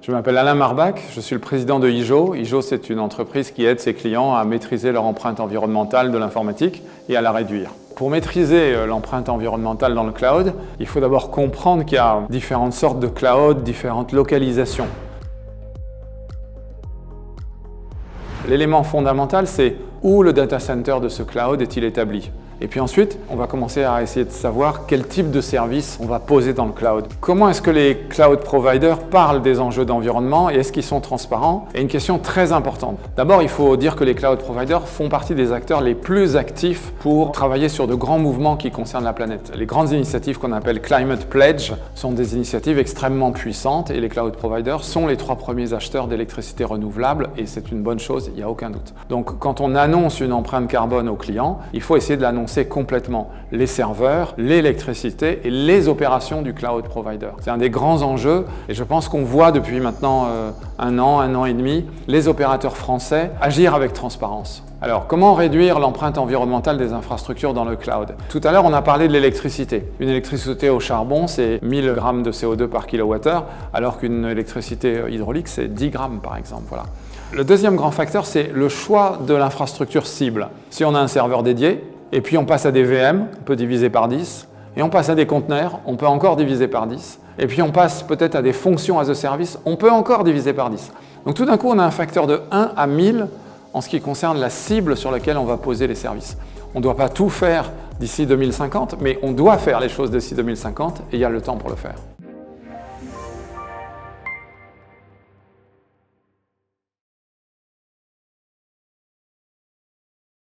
Je m'appelle Alain Marbach, je suis le président de IJO. IJO, c'est une entreprise qui aide ses clients à maîtriser leur empreinte environnementale de l'informatique et à la réduire. Pour maîtriser l'empreinte environnementale dans le cloud, il faut d'abord comprendre qu'il y a différentes sortes de cloud, différentes localisations. L'élément fondamental, c'est où le data center de ce cloud est-il établi. Et puis ensuite, on va commencer à essayer de savoir quel type de service on va poser dans le cloud. Comment est-ce que les cloud providers parlent des enjeux d'environnement et est-ce qu'ils sont transparents? Et une question très importante. D'abord, il faut dire que les cloud providers font partie des acteurs les plus actifs pour travailler sur de grands mouvements qui concernent la planète. Les grandes initiatives qu'on appelle Climate Pledge sont des initiatives extrêmement puissantes et les cloud providers sont les 3 premiers acheteurs d'électricité renouvelable et c'est une bonne chose, il n'y a aucun doute. Donc quand on annonce une empreinte carbone aux clients, il faut essayer de l'annoncer complètement les serveurs, l'électricité et les opérations du cloud provider. C'est un des grands enjeux et je pense qu'on voit depuis maintenant un an et demi, les opérateurs français agir avec transparence. Alors, comment réduire l'empreinte environnementale des infrastructures dans le cloud? Tout à l'heure, on a parlé de l'électricité. Une électricité au charbon, c'est 1000 grammes de CO2 par kilowattheure, alors qu'une électricité hydraulique, c'est 10 grammes par exemple. Voilà. Le deuxième grand facteur, c'est le choix de l'infrastructure cible. Si on a un serveur dédié, et puis on passe à des VM, on peut diviser par 10, et on passe à des conteneurs, on peut encore diviser par 10, et puis on passe peut-être à des fonctions as a service, on peut encore diviser par 10. Donc tout d'un coup, on a un facteur de 1 à 1000 en ce qui concerne la cible sur laquelle on va poser les services. On ne doit pas tout faire d'ici 2050, mais on doit faire les choses d'ici 2050, et il y a le temps pour le faire.